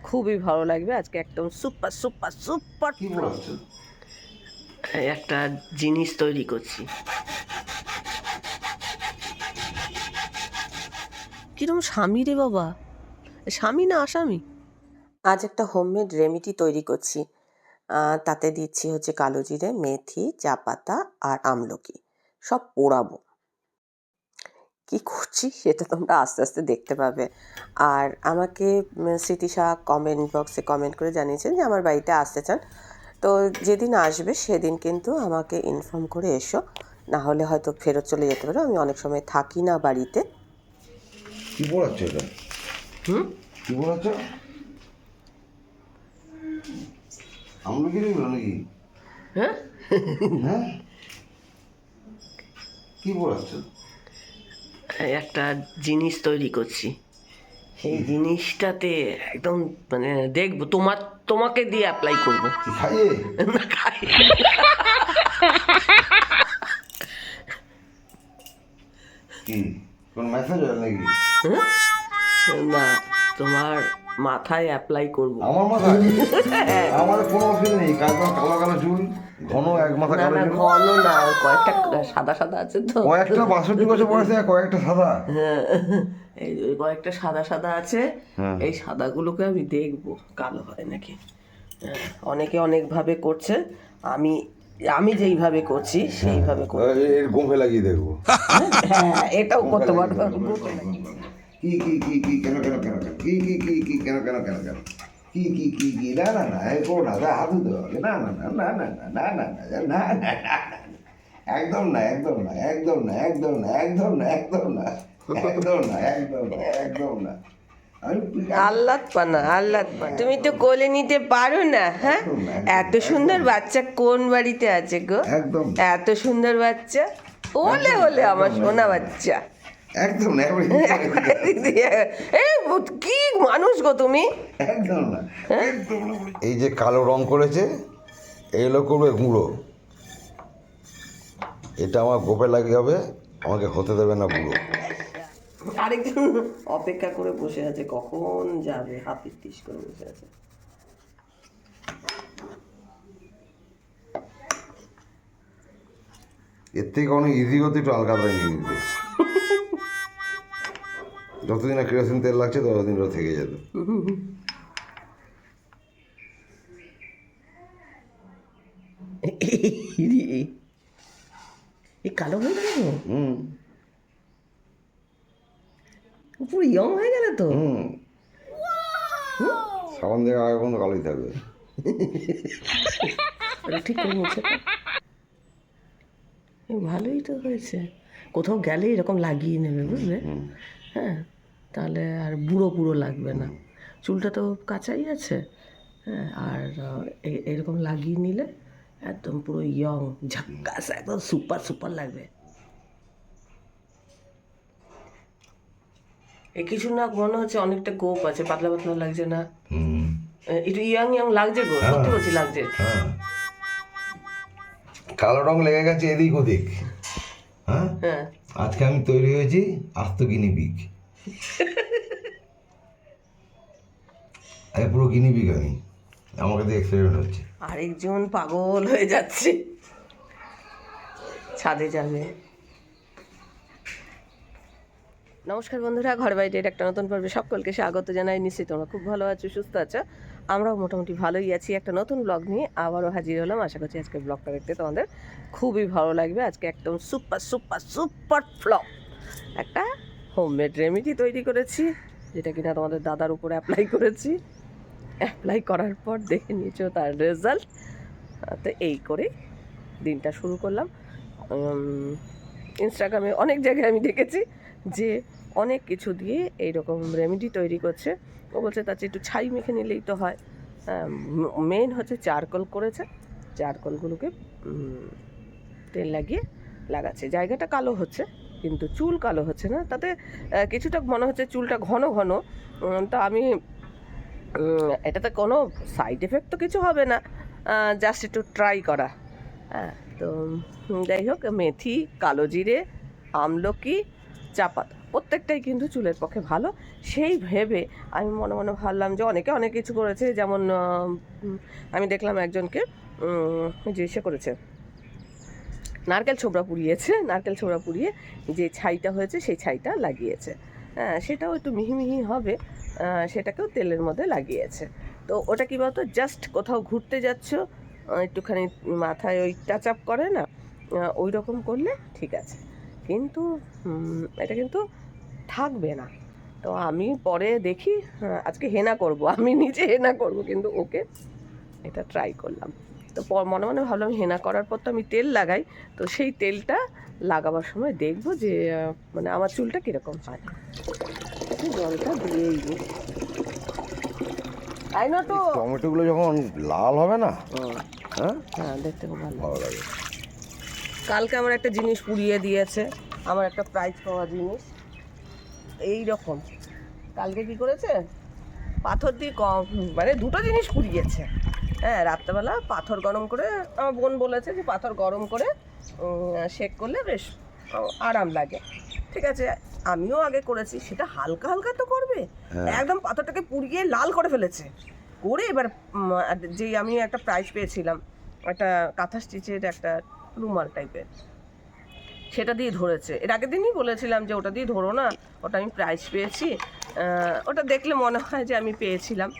খুবই ভালো লাগবে আজকে, একদম সুপার সুপার সুপার। একটা জিনিস তৈরি করছি। কিরম স্বামী রে বাবা, স্বামী না আসামি। আজ একটা হোমমেড রেমেডি তৈরি করছি। তাতে দিচ্ছি হচ্ছে কালো জিরে, মেথি, চা পাতা আর আমলকি, সব পোড়াবো। কি করছি সেটা তোমরা আস্তে আস্তে দেখতে পাবে। আর আমাকে স্মৃতিশা কমেন্ট বক্সে কমেন্ট করে জানিয়েছেন যে আমার বাড়িতে আসতে চান, তো যেদিন আসবে সেদিন কিন্তু আমাকে ইনফর্ম করে এসো, না হলে হয়তো ফেরত চলে যেতে পারো। আমি অনেক সময় থাকি না বাড়িতে। কি পড়াচ্ছ এটা? কি পড়াচ্ছ? আমলকি নিল নাকি? হ্যাঁ হ্যাঁ, কি পড়াচ্ছ? একটা জিনিস তৈরি করছি। সেই জিনিসটাতে একদম মানে দেখবো, তোমাকে দিয়ে অ্যাপ্লাই করবো। খাইয়ে না খাই, কি কোন মেসেজ হয় নাকি? না, তোমার মাথায় অ্যাপ্লাই করবো। আমার মাথায়? আমার কোনো অসুবিধা নেই, কালো কালো চুল, ঘন এক মাথা না কালো না, চুল। ঘন না, কয়েকটা সাদা সাদা আছে তো। কয়েকটা 62 বছর বয়সে কয়েকটা সাদা। হ্যাঁ, এই কয়েকটা সাদা সাদা আছে। এই সাদাগুলোকে আমি দেখবো কালো হয় নাকি। অনেকে অনেকভাবে করছে, আমি আমি যেইভাবে করছি সেইভাবে করবো। এর গোঁফে লাগিয়ে দেখবো। হ্যাঁ, এটাও করতে পারবো। কি কি কি কি কেন কেন কেন কেন কি কি কি কি কেন কেন কেন কেন কি কি কি কি না না না এই করো না, হাত দিতে হবে না না না না না না না না না না না একদম না একদম না একদম না একদম না একদম না একদম না একদম না একদম না একদম না। আহ্লাদ পানা, আহ্লাদ পানা, তুমি তো কোলে নিতে পারো না। হ্যাঁ, এত সুন্দর বাচ্চা কোন বাড়িতে আছে গো? একদম এত সুন্দর বাচ্চা, ওলে ওলে আমার সোনা বাচ্চা। একদম না এই কি মানুষ গো তুমি! একদম না একদম না। এই যে কালো রং করেছে এগুলো করবে গুঁড়ো, এটা আমার গোপে লাগিয়ে হবে, আমাকে হতে দেবে না বুড়ো। আরেকজন অপেক্ষা করে বসে আছে, কখন যাবে, হাফিজ টিস করে বসে আছে। এর থেকে অনেক ইজি হতে একটু আলকাতায় নিয়ে নিতে, যতদিন না কেরোসিন তেল লাগছে ততদিন ওটা থেকে যেত। এই কালো হয়ে গেল, পুরো ইয়ং হয়ে গেলে তো। সাবান থেকে আগে কোনো কালোই থাকবে। ঠিক করে মুছে ভালোই তো হয়েছে। কোথাও গেলে এরকম লাগিয়ে নেবে, বুঝলে? হ্যাঁ, তাহলে আর বুড়ো বুড়ো লাগবে না। চুলটা তো কাঁচাই আছে। হ্যাঁ, আর এরকম লাগিয়ে নিলে একদম পুরো ইয়ং ঝাক্কাস, একদম সুপার সুপার লাগবে। এ কিছু না, মনে হচ্ছে অনেকটা গোপ আছে, পাতলা পাতলা লাগছে না? একটু ইয়াং ইয়াং লাগছে গো, সত্যি বলছি লাগছে। কালো রং লেগে গেছে এদিক ওদিক। হ্যাঁ, আজকে আমি তৈরি হয়েছি আস্ত গিনিপিগ। পুরো গিনিপিগ আমি, আমাকে দিয়ে এক্সপেরিমেন্ট হচ্ছে। আরেকজন পাগল হয়ে যাচ্ছে, ছাদে যাবে। নমস্কার বন্ধুরা, ঘর বাইরের একটা নতুন পর্বে সকলকে স্বাগত জানাই। নিশ্চয়ই তোমরা খুব ভালো আছো, সুস্থ আছো, আমরাও মোটামুটি ভালোই আছি। একটা নতুন ব্লগ নিয়ে আবারও হাজির হলাম। আশা করছি আজকের ব্লগটা দেখতে তোমাদের খুবই ভালো লাগবে। আজকে একদম সুপার সুপার সুপার ফ্লপ একটা হোমমেড রেমেডি তৈরি করেছি, যেটা কিনা তোমাদের দাদার উপরে অ্যাপ্লাই করেছি। অ্যাপ্লাই করার পর দেখে নিয়েছো তার রেজাল্ট। তো এই করে দিনটা শুরু করলাম। ইনস্টাগ্রামে অনেক জায়গায় আমি দেখেছি যে অনেক কিছু দিয়ে এইরকম রেমেডি তৈরি করছে। ও বলছে তার চেয়ে একটু ছাই মেখে নিলেই তো হয়। মেন হচ্ছে চারকোল করেছে, চারকোলগুলোকে তেল লাগিয়ে লাগাচ্ছে। জায়গাটা কালো হচ্ছে কিন্তু চুল কালো হচ্ছে না, তাতে কিছুটা মনে হচ্ছে চুলটা ঘন ঘন। তা আমি এটাতে কোনো সাইড এফেক্ট তো কিছু হবে না, জাস্ট একটু ট্রাই করা। হ্যাঁ, তো যাই হোক, মেথি, কালো জিরে, আমলকি, চা পাতা প্রত্যেকটাই কিন্তু চুলের পক্ষে ভালো। সেই ভেবে আমি মনে মনে ভাবলাম যে অনেকে অনেক কিছু করেছে, যেমন আমি দেখলাম একজনকে যে সে করেছে নারকেল ছোবড়া পুড়িয়েছে, নারকেল ছোবড়া পুড়িয়ে যে ছাইটা হয়েছে সেই ছাইটা লাগিয়েছে। হ্যাঁ, সেটাও একটু মিহি মিহি হবে, সেটাকেও তেলের মধ্যে লাগিয়েছে। তো ওটা কী বলতো, জাস্ট কোথাও ঘুরতে যাচ্ছ, একটুখানি মাথায় ওই টাচ আপ করে না, ওই রকম করলে ঠিক আছে, কিন্তু এটা কিন্তু থাকবে না। তো আমি পরে দেখি, আজকে হেনা করব, আমি নিজে হেনা করব, কিন্তু ওকে এটা ট্রাই করলাম। তো মনে মনে ভাবলাম হেনা করার পর তো আমি তেল লাগাই, তো সেই তেলটা লাগাবার সময় দেখবো যে মানে আমার চুলটা কীরকম হয়। জলটা দিয়েই দিই, তাই না? তো টমেটোগুলো যখন লাল হবে না, হ্যাঁ হ্যাঁ, দেখতে খুব ভালো ভালো লাগে। কালকে আমার একটা জিনিস পুড়িয়ে দিয়েছে, আমার একটা প্রাইজ পাওয়া জিনিস এই রকম। কালকে কি করেছে, পাথর দিয়ে মানে দুটো জিনিস পুড়িয়েছে। হ্যাঁ, রাত্রেবেলা পাথর গরম করে, আমার বোন বলেছে যে পাথর গরম করে শেক করলে বেশ আরাম লাগে। ঠিক আছে, আমিও আগে করেছি, সেটা হালকা হালকা তো করবে, একদম পাথরটাকে পুড়িয়ে লাল করে ফেলেছে। করে এবার যেই আমি একটা প্রাইজ পেয়েছিলাম, একটা কাঁথা স্টিচের একটা রুমাল টাইপের, সেটা দিয়ে ধরেছে। এর আগের দিনই বলেছিলাম যে ওটা দিয়ে ধরো না, ওটা আমি প্রাইজ পেয়েছি, ওটা দেখলে মনে হয় যে আমি পেয়েছিলাম।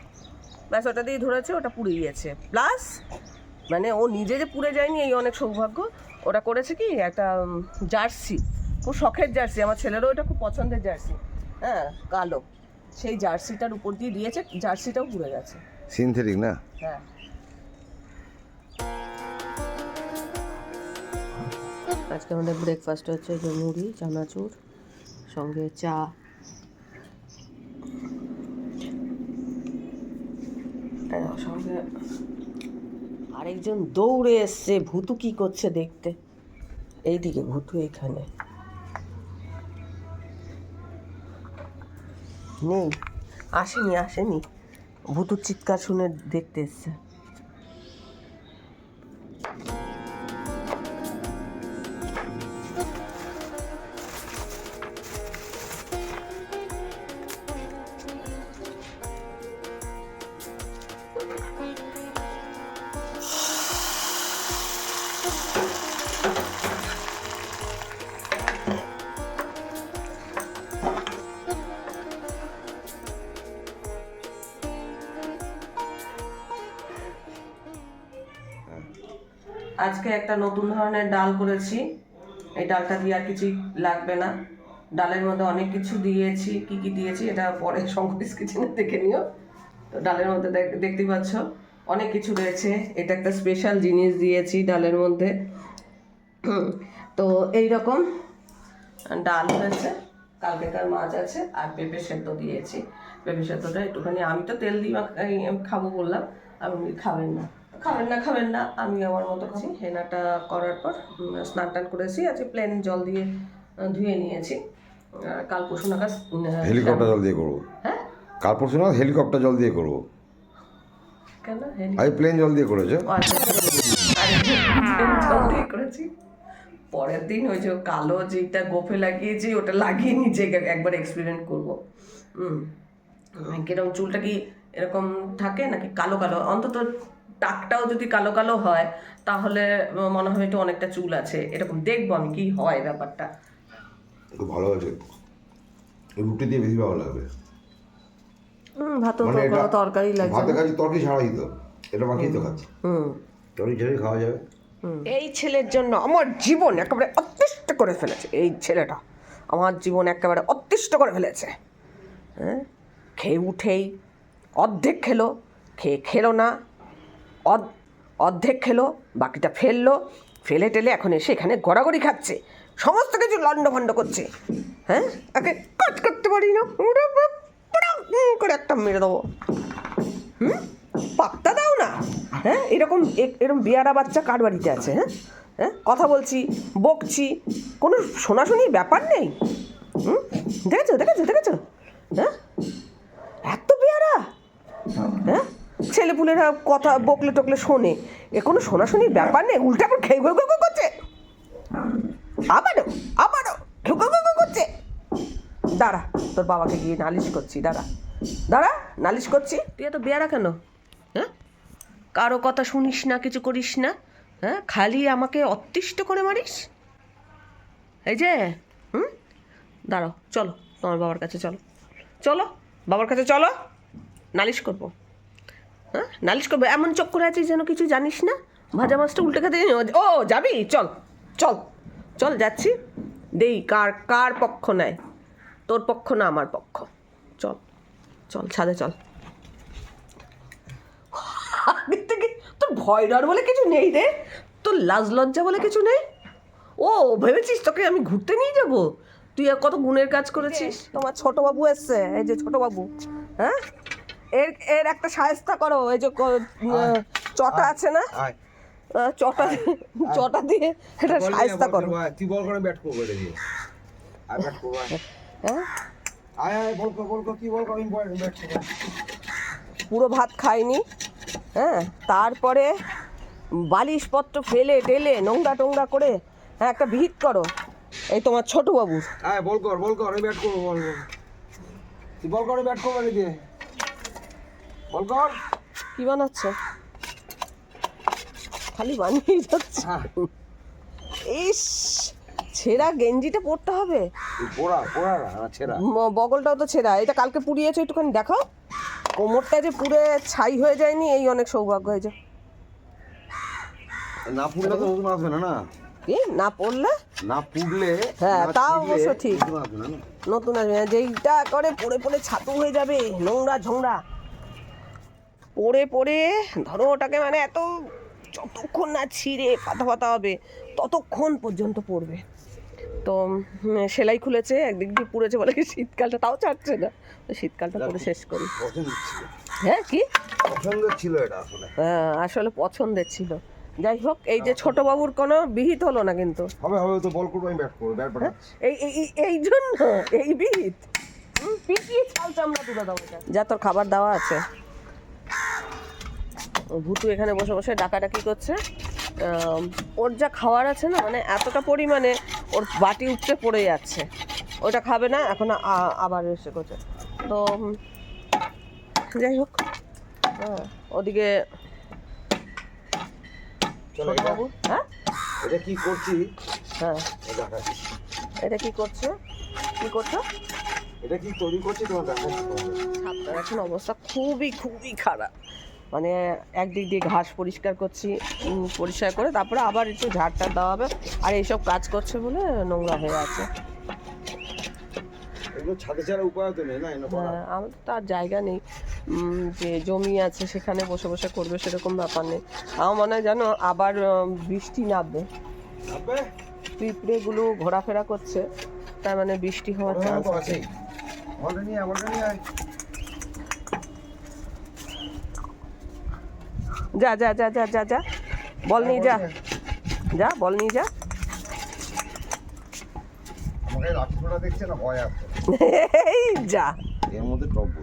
ব্যাস, ওটা দিয়ে ধরেছে, ওটা পুড়ে গিয়েছে। প্লাস মানে ও নিজে যে পুড়ে যায়নি এই অনেক সৌভাগ্য, ওটা করেছে কি একটা জার্সি, খুব শখের জার্সি, আমার ছেলেরও এটা খুব পছন্দের জার্সি, হ্যাঁ, কালো, সেই জার্সিটার উপর দিয়ে দিয়েছে, জার্সিটাও পুড়ে গেছে। সিনথেটিক না? হ্যাঁ। আজকে আমাদের ব্রেকফাস্ট হচ্ছে যে মুড়ি, চানাচুর, সঙ্গে চা। সঙ্গে আরেকজন দৌড়ে এসছে, ভূতু কি করছে দেখতে। এইদিকে ভূতু, এখানে নেই, আসেনি, ভূতুর চিৎকার শুনে দেখতে এসছে। আজকে একটা নতুন ধরনের ডাল করেছি, এই ডালটা দিয়ে আর কিছুই লাগবে না। ডালের মধ্যে অনেক কিছু দিয়েছি, কি কি দিয়েছি এটা পরে শঙ্করিস কিচেনে দেখে নিও। তো ডালের মধ্যে দেখতেই পাচ্ছ অনেক কিছু রয়েছে, এটা একটা স্পেশাল জিনিস দিয়েছি ডালের মধ্যে। তো এই রকম ডাল হয়েছে, কালকেকার মাছ আছে, আর পেঁপে সেদ্ধ দিয়েছি। পেঁপে সেদ্ধটা একটুখানি, আমি তো তেল দিয়ে খাবো বললাম, আপনি খাবেন না, আমি আমার মতো খাচ্ছি। হেনাটা করার পর স্নান টান করেছি, আজকে প্লেন জল দিয়ে ধুয়ে নিয়েছি। কাল পরশু নাগাদ হেলিকপ্টার জল দিয়ে করবো। হ্যাঁ, কাল পরশু নাগাদ হেলিকপ্টার জল দিয়ে করবো। কেন আমি প্লেন জল দিয়ে করেছে, জল দিয়ে করেছি। পরের দিন ওই যে কালো যেটা গোফে লাগিয়েছি ওটা লাগিয়ে নিজে একবার এক্সপেরিমেন্ট করবো। কিরকম চুলটা কি এরকম থাকে নাকি কালো কালো, অন্তত টাকটাও যদি কালো কালো হয় তাহলে মনে হবে একটু অনেকটা চুল আছে, এরকম দেখবো আমি কি হয় ব্যাপারটা। খুব ভালো আছে, রুটি দিয়ে বেশি ভালো লাগবে। ভাত তরকারি লাগছে, ভাতে খাচ্ছি তরকারি ছাড়াই তো, এটা মাখিয়ে তো খাচ্ছি, তরকারি ছাড়াই খাওয়া যাবে। এই ছেলের জন্য আমার জীবন একেবারে অতিষ্ঠ করে ফেলেছে, এই ছেলেটা আমার জীবন একেবারে অতিষ্ঠ করে ফেলেছে। হ্যাঁ, খেয়ে উঠেই অর্ধেক খেলো না, অর্ধেক খেলো, বাকিটা ফেলে টেলে এখন এসে এখানে গড়াগড়ি খাচ্ছে, সমস্ত কিছু লন্ডভন্ড করছে। হ্যাঁ, একে কাজ করতে পারি না, করে একটা মেরে দেবো। পাত্তা দাও না। হ্যাঁ, এরকম বেয়ারা বাচ্চা কার বাড়িতে আছে? হ্যাঁ, কথা বলছি, বকছি, কোনো শোনাশুনির ব্যাপার নেই। দেখেছো? হ্যাঁ, এত বেয়ারা। হ্যাঁ, ছেলেপুলেরা কথা বকলে টকলে শোনে, এ কোনো শোনাশুনির ব্যাপার নেই, উল্টা করে খেয়ে ঘু করছে, আবারও ঘু করছে। দাঁড়া, তোর বাবাকে গিয়ে নালিশ করছি, দাঁড়া দাঁড়া, নালিশ করছি। তুই এত বেয়ারা কেন? হ্যাঁ, কারো কথা শুনিস না, কিছু করিস না, হ্যাঁ, খালি আমাকে অতিষ্ঠ করে মারিস। এই যে দাঁড়াও, চলো তোমার বাবার কাছে, চলো চলো বাবার কাছে চলো, নালিশ করবো। হ্যাঁ, নালিশ করবো। এমন চোখ করে আছিস যেন কিছু জানিস না, ভাজা মাছটা উল্টে খেতে। ও যাবি, চল চল চল, যাচ্ছি। দেই কার কার পক্ষ নেয়, তোর পক্ষ না আমার পক্ষ। চল চল, ছাদে চল। আগে থেকে তোর ভয় ডর বলে কিছু নেই রে, তোর লাজ লজ্জা বলে কিছু নেই। ও ভেবেছিস তোকে আমি ঘুরতে নিয়ে যাব? তুই আর কত গুণের কাজ করেছিস। তোমার ছোট বাবু এসছে, এই যে ছোট বাবু। হ্যাঁ, এর এর একটা সায়স্তা করো। এই যে চটা আছে না, চটা চটা দিয়ে এটা সায়স্তা করো। তুই বল করে ব্যাট করবো রে, আর ব্যাট করবো। হ্যাঁ, আয় আয়, বল কর কি বল কর, আমি ব্যাট করবো। পুরো ভাত খাইনি। হ্যাঁ, তারপরে বালিশপত্র ফেলে টেলে নোংরা টোংরা করে, হ্যাঁ, একটা ভিত করো। এই তোমার ছোট বাবু। আয় বল কর আমি ব্যাট করবো, বল তুই বল করে ব্যাট করবো রে দিয়ে, বল কর। কি বানাচ্ছে? খালি বানিয়েই যাচ্ছে। ইস, ছেঁড়া গেঞ্জিটা পরতে হবে। ছেঁড়া বগলটাও তো ছেঁড়া। এটা কালকে পুড়িয়েছে, একটুখানি দেখাও। কোমরটা যে পুড়ে ছাই হয়ে যায়নি, এই অনেক সৌভাগ্য হয়েছে। না পুড়লে তো নতুন আসবে না। কি না পড়লে? না পুড়লে, হ্যাঁ তাও অবশ্য ঠিক, নতুন আসবে না। যেইটা করে পড়ে পড়ে ছাতু হয়ে যাবে, নোংরা ঝোংরা পড়ে পড়ে। ধরো ওটাকে মানে এত, যতক্ষণ না ছিঁড়ে পাতা পাতা হবে ততক্ষণ পর্যন্ত পড়বে। তো সেলাই খুলেছে, একদিক দিয়ে পুড়েছে বলে কি শীতকালটা তাও ছাড়ছে না, তো শীতকালটা পরে শেষ করি। হ্যাঁ কি পছন্দের ছিল এটা আসলে? হ্যাঁ, আসলে পছন্দের ছিল। যাই হোক, এই যে ছোট বাবুর কোনো বিহিত হলো না কিন্তু। হবে তো বল করবো, আমি ব্যাট করবো, ব্যাট বানাচ্ছি। এই জন্য এই বিহিত পিটিয়ে ছাল চামড়া তুলে দাও। যা, তোর খাবার দেওয়া আছে। ভুতু এখানে বসে বসে ডাকাডাকি করছে। ওর যা খাওয়ার আছে না, মানে এতটা পরিমাণে ওর বাটি উঠতে পড়ে যাচ্ছে, ওটা খাবে না এখন, আবার এসে করছে। তো যাই হোক, ওদিকে বাবু। হ্যাঁ, এটা কি করছি? হ্যাঁ, এটা কি করছো? কি করছো? এটা কি তৈরি করছি তোমার? ছাদটার এখন অবস্থা খুবই খুবই খারাপ। মানে একদিক দিয়ে ঘাস পরিষ্কার করছি, পরিষ্কার করে তারপরে আবার একটু ঝাড়টা দেওয়া হবে। আর এইসব কাজ করছে বলে নোংরা হয়ে আছে। ছাদে ছাড়া উপায় তো নেই না। হ্যাঁ, আমাদের তো আর জায়গা নেই যে জমি আছে সেখানে বসে বসে করবে, সেরকম ব্যাপার নেই। আমার মনে হয় জানো আবার বৃষ্টি নামবে। পিঁপড়েগুলো ঘোরাফেরা করছে, তার মানে বৃষ্টি হওয়ার চান্স আছে। যা যা যা যা যা যা, বল নিয়ে যা, যা বল নিয়ে যা। আমাকে লাঠিটা দেখছে না, ভয় আছে। এই যা, এর মধ্যে টপ।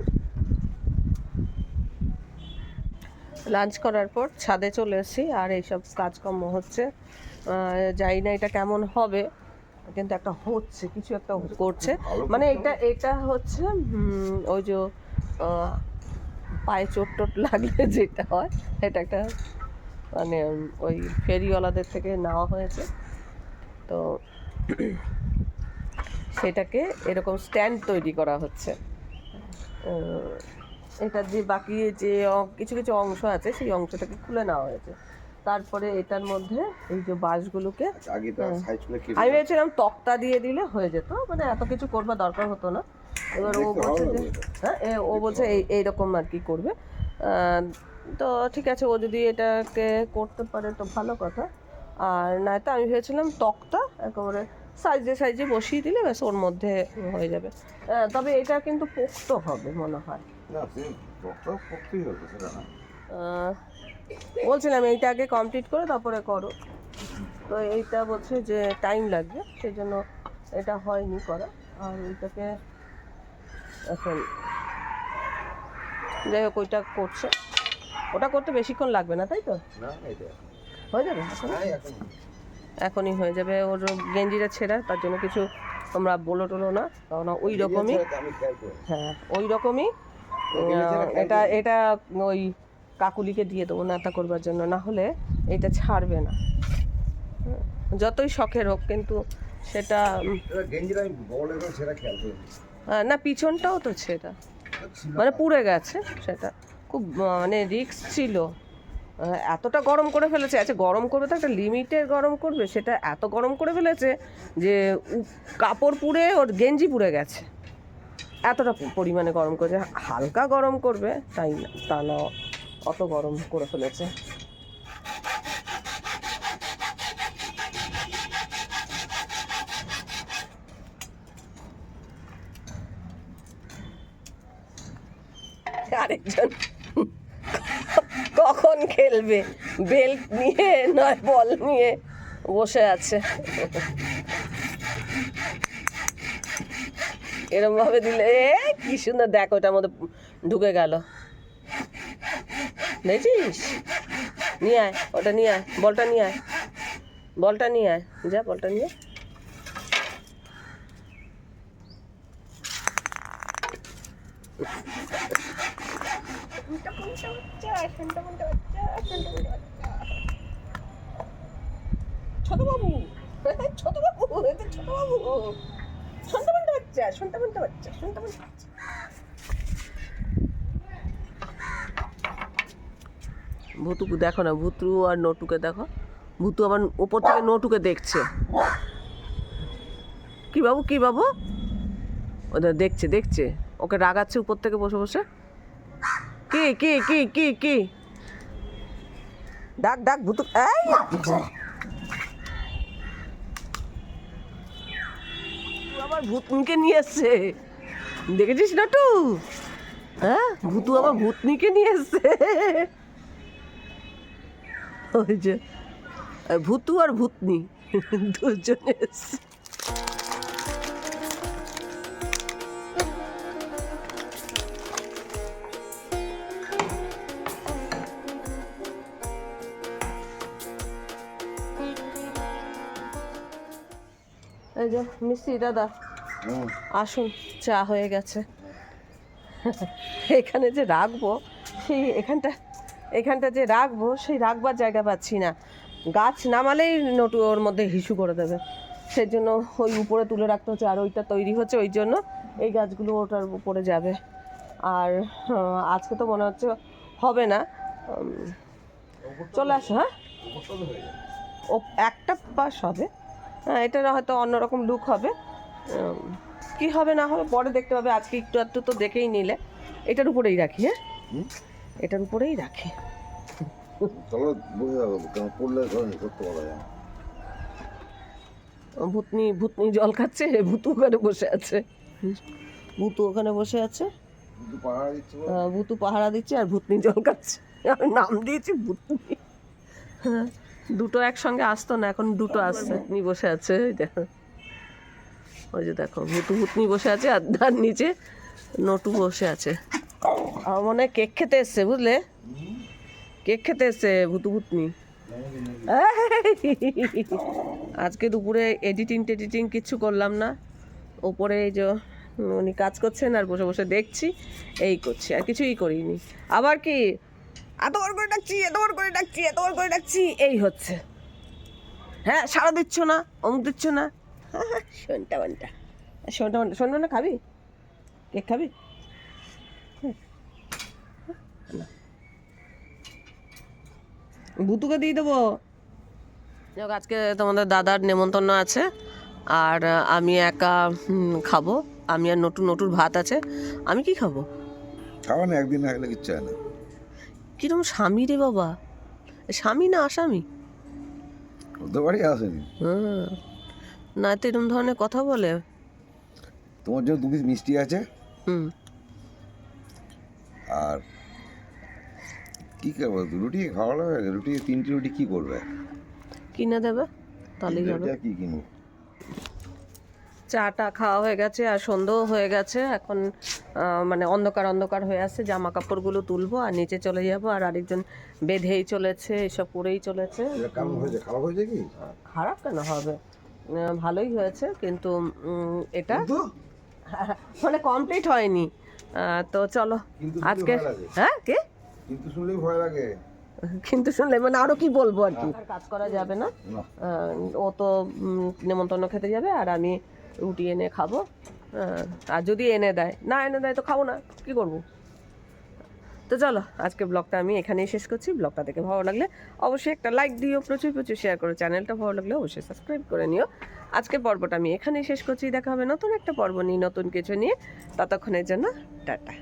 লাঞ্চ করার পর ছাদে চলে এসেছি, আর এইসব কাজকর্ম হচ্ছে। জানি না এটা কেমন হবে, কিন্তু একটা হচ্ছে, কিছু একটা করছে। মানে এটা হচ্ছে ওই যে পায়ে চোট টোট লাগলে যেটা হয়, এটা একটা মানে ওই ফেরিওয়ালাদের থেকে নেওয়া হয়েছে। তো সেটাকে এরকম স্ট্যান্ড তৈরি করা হচ্ছে। এটা যে বাকি যে কিছু কিছু অংশ আছে, সেই অংশটাকে খুলে নেওয়া হয়েছে। তারপরে এটার মধ্যে এই যে বাঁশগুলোকে আমি ভেবেছিলাম তক্তা দিয়ে দিলে হয়ে যেত, মানে এত কিছু করবার দরকার হতো না। এবার ও বলছে যে হ্যাঁ, ও বলছে এইরকম আর কি করবে। তো ঠিক আছে, ও যদি এটাকে করতে পারে তো ভালো কথা। আর নয়তো আমি ভেবেছিলাম তক্তা একেবারে সাইজে সাইজে বসিয়ে দিলে ব্যাস ওর মধ্যে হয়ে যাবে। তবে এটা কিন্তু পোক্ত হবে মনে হয়। বলছিলাম এইটা আগে কমপ্লিট করে তারপরে করো। তো এইটা বলছে যে টাইম লাগবে, সেই জন্য এটা হয়নি করা। আর ওইটাকে এখন যাই হোক ওইটা করছে, ওটা করতে বেশিক্ষণ লাগবে না, তাই তো? হয়ে যাবে এখনই হয়ে যাবে। ওর গেঞ্জিটা ছেঁড়া, তার জন্য কিছু তোমরা বলো টলো না, কারণ ওই রকমই, আমি খেয়াল করি। হ্যাঁ ওই রকমই। এটা এটা ওই কাকুলিকে দিয়ে দেবো নাতা করবার জন্য, না হলে এটা ছাড়বে না। যতই শখের হোক কিন্তু সেটা গেঞ্জিটা আমি বলে সেটা খেয়াল করি। না পিছনটাও তো সেটা মানে পুড়ে গেছে, সেটা খুব মানে রিস্ক ছিল। এতটা গরম করে ফেলেছে, আচ্ছা গরম করবে তো একটা লিমিটে গরম করবে, সেটা এত গরম করে ফেলেছে যে কাপড় পুড়ে ওর গেঞ্জি পুড়ে গেছে, এতটা পরিমাণে গরম করেছে। হালকা গরম করবে তাই না, তা না, অত গরম করে ফেলেছে। আরেকজন কখন খেলবে, বেল্ট নিয়ে নয় বল নিয়ে বসে আছে। এরম ভাবে দিলে কি সুন্দর, দেখ ওটার মধ্যে ঢুকে গেল, দেখছিস? নিয়ে আয় ওটা, নিয়ে আয় বলটা, নিয়ে আয় বলটা, নিয়ে আয়, যা বলটা নিয়ে। ছোট বাবু, ছোট বাবু, ছোট বাবু, সন্তানটা বাচ্চা, সন্তানটা বাচ্চা, সন্তানটা বাচ্চা। ভুতুকে দেখো না, ভুতু আর নটুকে দেখো, ভুতু আবার উপর থেকে নটুকে দেখছে। কি বাবু, কি বাবু, ওদের দেখছে, দেখছে ওকে রাগাচ্ছে উপর থেকে বসে বসে। কি কি কি কি কি ডাক ডাক ভুতু, এই আবার ভূতনিকে নিয়ে এসছে, দেখেছিস নটু? হ্যাঁ ভুতু আবার ভূতনিকে নিয়ে এসছে। ওই যে ভুতু আর ভূতনি দুজনে এসছে। এই যে মিষ্টি দাদা, আসুন, চা হয়ে গেছে। এখানে যে রাখবো সেই এখানটা যে রাখবো সেই রাখবার জায়গা পাচ্ছি না। গাছ নামালেই নটু ওর মধ্যে হিসু করে দেবে, সেই জন্য ওই উপরে তুলে রাখতে হচ্ছে। আর ওইটা তৈরি হচ্ছে, ওই জন্য এই গাছগুলো ওটার উপরে যাবে। আর আজকে তো মনে হচ্ছে হবে না, চলে আসো। হ্যাঁ ও একটা পাশ হবে, হ্যাঁ এটার হয়তো অন্যরকম লুক হবে, কি হবে না হবে পরে দেখতে পাবে। আজকে একটু একটু তো দেখেই নিলে, এটার উপরেই রাখি। হ্যাঁ এটার উপরেই রাখি। চলো বুঝে যাবো, কেন পড়লে করতে পারা যায়। ভূতনি ভূতনি জল খাচ্ছে, ভূতু ওখানে বসে আছে, ভূতু ওখানে বসে আছে, ভূতু পাহারা দিচ্ছে আর ভূতনি জল খাচ্ছে। আমি নাম দিয়েছি ভূতনি। হ্যাঁ দুটো একসঙ্গে আসতো না, এখন দুটো আসছে। ভূতনি বসে আছে, ওই দেখো, ওই যে দেখো ভূতু ভূতনি বসে আছে, আর তার নিচে নটু বসে আছে। আমার মনে হয় কেক খেতে এসছে, বুঝলে, কেক খেতে এসছে ভূতু ভূতনি। আজকে দুপুরে এডিটিং কিচ্ছু করলাম না, ওপরে এই যে উনি কাজ করছেন আর বসে বসে দেখছি, এই করছি, আর কিছুই করিনি। আবার কি এতবার করে ডাকছি, এতবার করে ডাকছি, এতবার করে ডাকছি, এই হচ্ছে। হ্যাঁ সারা দিচ্ছ না, অমুক দিচ্ছ না, শোনটা বানটা, শোনটা বানটা, শোনটা না, খাবি কেক খাবি? ভুতুকে দিয়ে দেবো। যাক আজকে তোমাদের দাদার নেমন্তন্ন আছে, আর আমি একা খাবো। আমি আর নটুর ভাত আছে, আমি কি খাবো? খাওয়া না, একদিন না খেলে কিচ্ছু হয় না। কিরকম স্বামী রে বাবা, স্বামী না আসামি? ওদের বাড়ি আসেনি। হ্যাঁ না তো এরকম ধরনের কথা বলে। তোমার জন্য 2 পিস মিষ্টি আছে, আর কি করবো, রুটি খাওয়া লাগবে, রুটি 3টে রুটি কি করবে? কিনে দেবে তাহলেই হবে। কি কিনবো? চাটা খাওয়া হয়ে গেছে আর সন্ধ্যাও হয়ে গেছে, এখন মানে অন্ধকার অন্ধকার হয়ে আসছে। জামা কাপড়গুলো তুলবো আর নিচে চলে যাবো। আর আরেকজন বেঁধেই চলেছে, এসব করেই চলেছে। খারাপ হয়েছে কি? খারাপ কেন হবে, ভালোই হয়েছে, কিন্তু এটা কিন্তু মানে কমপ্লিট হয়নি। তো চলো কিন্তু আজকে, ভয় লাগে। হ্যাঁ কে কিন্তু শুনলেই ভয় লাগে। কিন্তু শুনলে মানে আরো কি বলবো আর কি, আর কাজ করা যাবে না। না। ও তো নেমন্তন্ন খেতে যাবে আর আমি রুটি এনে খাবো। আর যদি এনে দেয়, না এনে দেয় তো খাবো না, কি করবো। তো চলো আজকে ব্লগটা আমি এখানেই শেষ করছি। ব্লগটা দেখে ভালো লাগলে অবশ্যই একটা লাইক দিও, প্রচুর প্রচুর শেয়ার করো, চ্যানেলটা ভালো লাগলে অবশ্যই সাবস্ক্রাইব করে নিও। আজকের পর্বটা আমি এখানেই শেষ করছি। দেখা হবে নতুন একটা পর্ব নিয়ে, নতুন কিছু নিয়ে। ততক্ষণের জন্য টাটা।